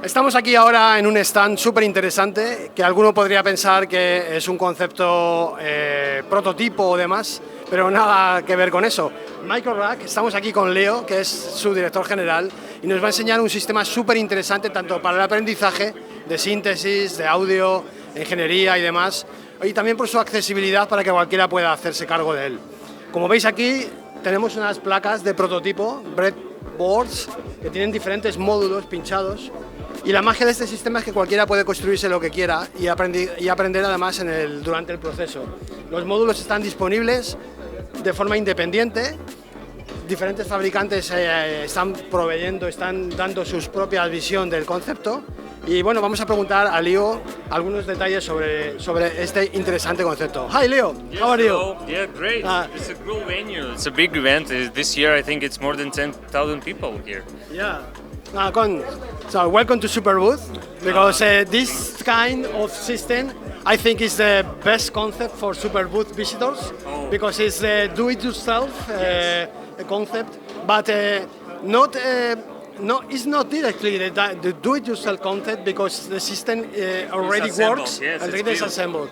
Estamos aquí ahora en un stand súper interesante que alguno podría pensar que es un concepto prototipo o demás, pero nada que ver con eso. MICRORACK, estamos aquí con Leo, que es su director general, y nos va a enseñar un sistema súper interesante tanto para el aprendizaje de síntesis, de audio, ingeniería y demás, y también por su accesibilidad para que cualquiera pueda hacerse cargo de él. Como veis aquí, tenemos unas placas de prototipo, breadboards, que tienen diferentes módulos pinchados. Y la magia de este sistema es que cualquiera puede construirse lo que quiera y aprender además durante el proceso. Los módulos están disponibles de forma independiente. Diferentes fabricantes están dando sus propias visión del concepto. Y bueno, vamos a preguntar a Leo algunos detalles sobre este interesante concepto. Hi Leo, yes, how are you? hello. Yeah, great. It's a cool venue. It's a big event. This year I think it's more than 10,000 people here. Yeah. So welcome to Superbooth, because this kind of system I think is the best concept for Superbooth visitors, because it's a do-it-yourself concept, but it's not directly the do-it-yourself concept, because the system already works and it is assembled.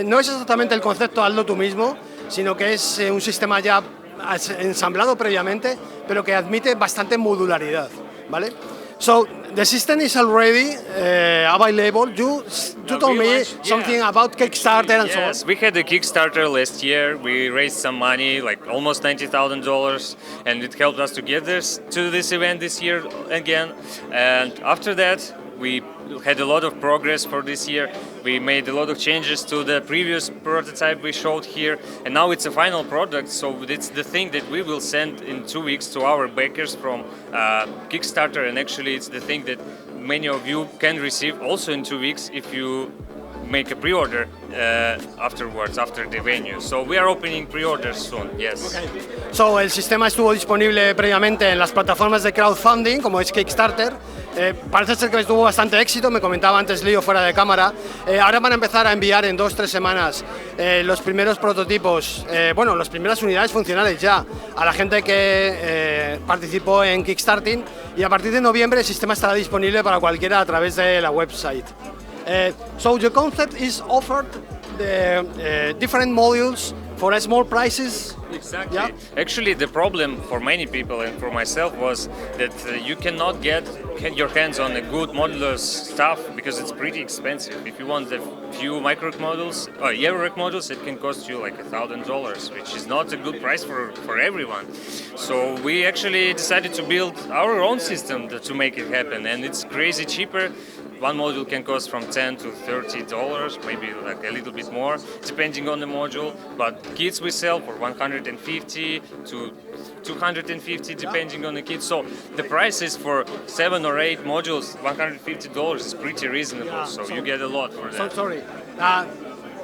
No es exactamente el concepto hazlo tú mismo, sino que es un sistema ya ensamblado previamente, pero que admite bastante modularidad. ¿Vale? So the system is already available. You told me something about Kickstarter and so on. Yes, we had a Kickstarter last year. We raised some money, like almost $90,000, and it helped us to get to this event this year again. And after that, we had a lot of progress for this year. We made a lot of changes to the previous prototype we showed here, and now it's a final product, so it's the thing that we will send in 2 weeks to our backers from Kickstarter, and actually it's the thing that many of you can receive also in 2 weeks if you make a pre-order afterwards, after the venue. So we are opening pre-orders soon, yes. Okay. So el sistema estuvo disponible previamente en las plataformas de crowdfunding, como es Kickstarter. Parece ser que tuvo bastante éxito, me comentaba antes Leo fuera de cámara. Ahora van a empezar a enviar en 2 o 3 semanas los primeros prototipos, las primeras unidades funcionales ya, a la gente que participó en Kickstarting, y a partir de noviembre el sistema estará disponible para cualquiera a través de la website. So the concept is offered the different modules for small prices. Exactly. Yeah? Actually, the problem for many people and for myself was that you cannot get your hands on a good modular stuff because it's pretty expensive. If you want a few MICRORACK models or EURORACK models, it can cost you like $1,000, which is not a good price for everyone. So we actually decided to build our own system to make it happen, and it's crazy cheaper. One module can cost from $10 to $30, maybe like a little bit more, depending on the module. But kits we sell for $150 to $250, depending on the kit. So the prices for 7 or 8 modules, $150 is pretty reasonable. So you get a lot for that. Sorry.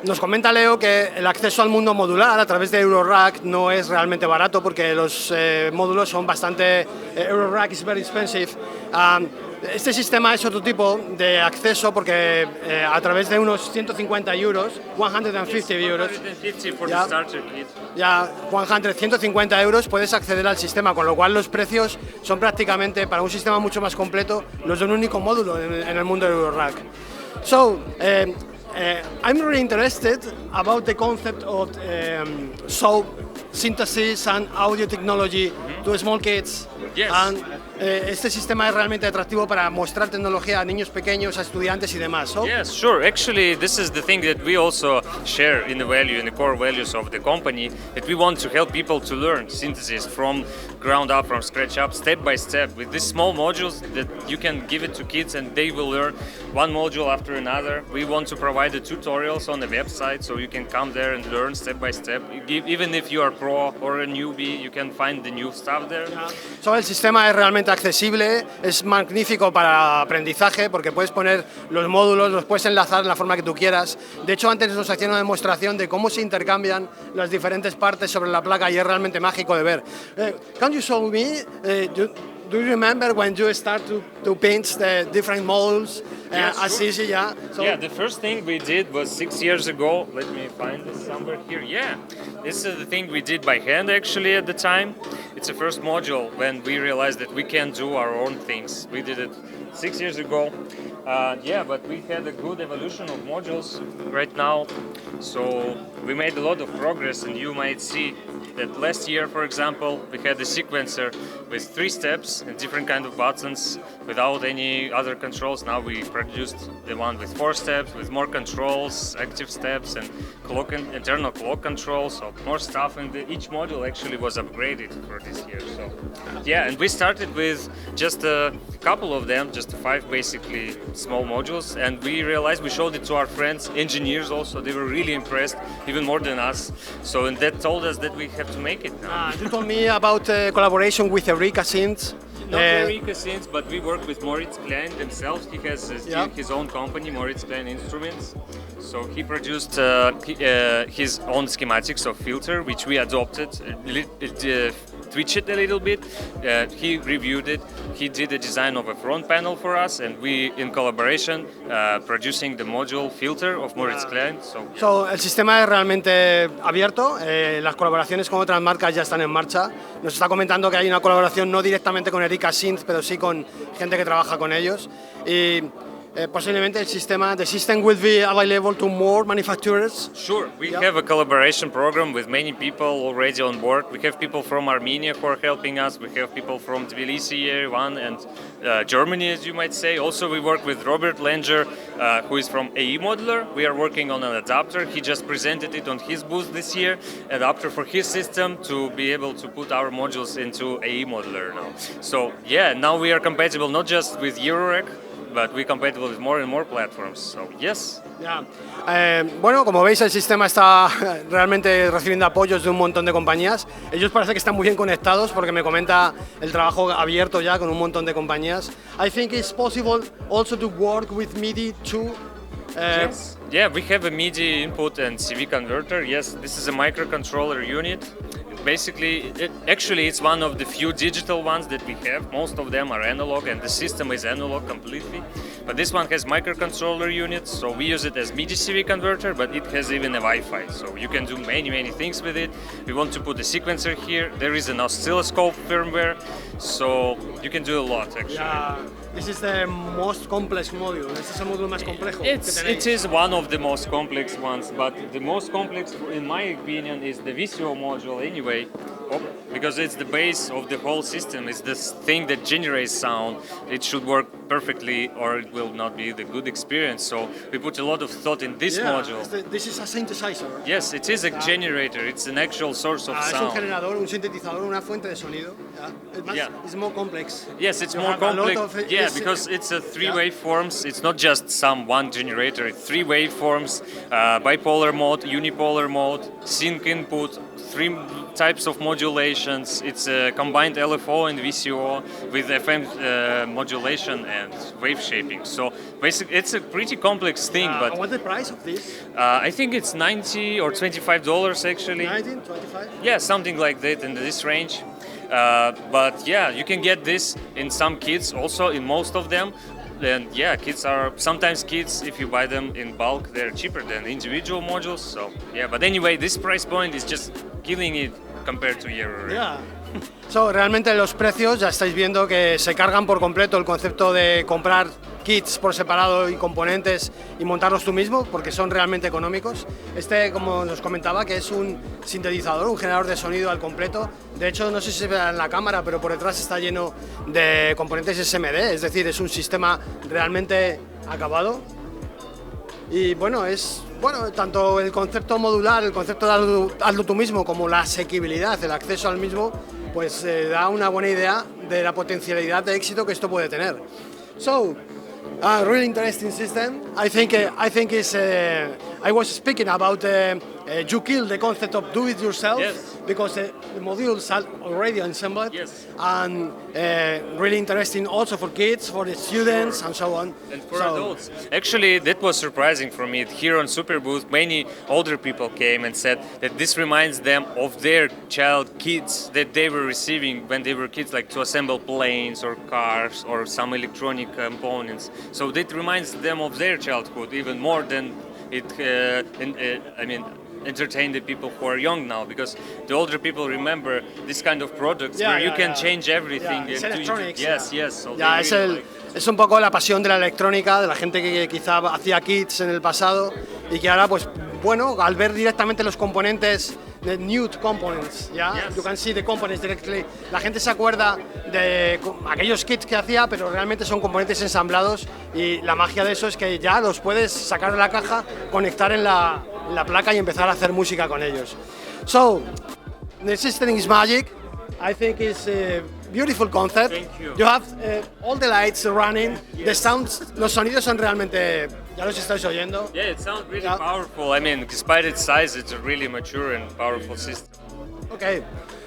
Nos comenta Leo que el acceso al mundo modular a través de EURORACK no es realmente barato porque los módulos son bastante... EURORACK is very expensive. Este sistema es otro tipo de acceso porque a través de unos 150 euros, 150 euros, 150 for the starter kit. Ya 150 euros puedes acceder al sistema, con lo cual los precios son prácticamente, para un sistema mucho más completo, los de un único módulo en el mundo de EURORACK. So, I'm really interested about the concept of synthesis and audio technology to small kids. Yes. And, este sistema es realmente atractivo para mostrar tecnología a niños pequeños, a estudiantes y demás. So? Yes, sure. Actually, this is the thing that we also share in the core values of the company, that we want to help people to learn synthesis from ground up, from scratch up, step by step, with these small modules that you can give it to kids and they will learn one module after another. We want to provide the tutorials on the website so you can come there and learn step by step. Even if you are pro or a newbie, you can find the new stuff there. So, el sistema es realmente accesible, es magnífico para aprendizaje porque puedes poner los módulos, los puedes enlazar de la forma que tú quieras. De hecho, antes nos hacían una demostración de cómo se intercambian las diferentes partes sobre la placa y es realmente mágico de ver. Can you show me, do you remember when you start to paint the different modules? Así, sí, ya. So, Yeah, the first thing we did was 6 years ago. Let me find this somewhere here. Yeah, this is the thing we did by hand actually at the time. It's the first module when we realized that we can do our own things. We did it 6 years ago. Yeah, but we had a good evolution of modules right now. So we made a lot of progress, and you might see that last year, for example, we had a sequencer with 3 steps and different kind of buttons without any other controls. Now we produced the one with 4 steps, with more controls, active steps, and internal clock controls, so more stuff. And each module actually was upgraded for this year. So yeah, and we started with just a couple of them, just 5 basically small modules, and we realized, we showed it to our friends, engineers also. They were really impressed, even more than us. So and that told us that we have to make it now. you told me about collaboration with Rica synths. Not Rica synths, but we work with Moritz Klein themselves. He has his own company, Moritz Klein Instruments. So he produced his own schematics of filter, which we adopted, tweaked it a little bit. He reviewed it. He did the design of a front panel for us, and we, in collaboration, producing the module filter of Moritz Klein. So, el sistema es realmente abierto. Las colaboraciones con otras marcas ya están en marcha. Nos está comentando que hay una colaboración no directamente con Rica Synth, pero sí con gente que trabaja con ellos. Y posiblemente el sistema, the system will be available to more manufacturers. Sure, we have a collaboration program with many people already on board. We have people from Armenia who are helping us. We have people from Tbilisi, Yerevan, and Germany, as you might say. Also, we work with Robert Langer, who is from AE Modular. We are working on an adapter. He just presented it on his booth this year, adapter for his system to be able to put our modules into AE Modular now. So yeah, now we are compatible not just with MICRORACK, but we're compatible with more and more platforms, so yes. Yeah. Bueno, como veis, el sistema está realmente recibiendo apoyos de un montón de compañías. Ellos parece que están muy bien conectados porque me comenta el trabajo abierto ya con un montón de compañías. I think it's possible also to work with MIDI too. Yes. Yeah, we have a MIDI input and CV converter. Yes, this is a microcontroller unit. Basically, it's one of the few digital ones that we have. Most of them are analog, and the system is analog completely. But this one has microcontroller units, so we use it as MIDI CV converter, but it has even a Wi-Fi, so you can do many things with it. We want to put a sequencer here. There is an oscilloscope firmware, so you can do a lot actually. Yeah. This is the most complex module. Este es el módulo más complejo que tenéis. It is one of the most complex ones, but the most complex, in my opinion, is the VCO module anyway, because it's the base of the whole system. It's the thing that generates sound. It should work perfectly, or it will not be the good experience. So we put a lot of thought in this module. This is a synthesizer. Yes, it is a generator. It's an actual source of sound. Es un generador, un sintetizador, una fuente de sonido. It's more complex. Yes, it's more complex. Yeah, because it's a 3 waveforms. It's not just one generator. It's 3 waveforms, bipolar mode, unipolar mode, sync input, 3 types of modulations. It's a combined LFO and VCO with FM modulation and wave shaping. So basically, it's a pretty complex thing. But what's the price of this? I think it's $90 or $25 actually. 19, 25? Yeah, something like that in this range. But yeah, you can get this in some kits also, in most of them. And yeah, sometimes kits, if you buy them in bulk, they're cheaper than individual modules. So yeah, but anyway, this price point is just killing it compared to Euro. Yeah. So, realmente los precios ya estáis viendo que se cargan por completo el concepto de comprar kits por separado y componentes y montarlos tú mismo, porque son realmente económicos. Este, como nos comentaba, que es un sintetizador, un generador de sonido al completo. De hecho, no sé si se ve en la cámara, pero por detrás está lleno de componentes SMD, es decir, es un sistema realmente acabado. Y bueno, tanto el concepto modular, el concepto de hazlo tú mismo, como la asequibilidad, el acceso al mismo, pues da una buena idea de la potencialidad de éxito que esto puede tener. So, really interesting system. I think it's. I was speaking about you kill the concept of do it yourself. Yes. because the modules are already assembled. Yes. And really interesting also for kids, for the students, and so on. And for adults. Actually, that was surprising for me. Here on Superbooth, many older people came and said that this reminds them of their kids that they were receiving when they were kids, like to assemble planes or cars or some electronic components. So that reminds them of their childhood even more than it, entertain the people who are young now, because the older people remember this kind of products where you can change everything. It's electronics. Yes. So es un poco la pasión de la electrónica, de la gente que quizá hacía kits en el pasado y que ahora, pues bueno, al ver directamente los componentes, the new components, you can see the components directly. La gente se acuerda de aquellos kits que hacía, pero realmente son componentes ensamblados, y la magia de eso es que ya los puedes sacar de la caja, conectar en la placa y empezar a hacer música con ellos. So, the system is magic. I think it's a beautiful concept. Thank you. You have all the lights running. The sounds, los sonidos son realmente, ya los estáis oyendo. Yeah, it sounds really powerful. I mean, despite its size, it's a really mature and powerful system. Okay,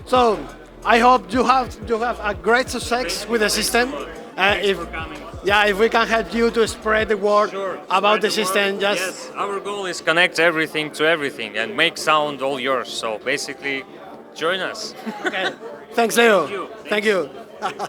so I hope you have a great success with the system. If we can help you to spread the word about the system, yes, our goal is connect everything to everything and make sound all yours. So basically, join us. Okay, thanks, Leo. Thank you. Thank you.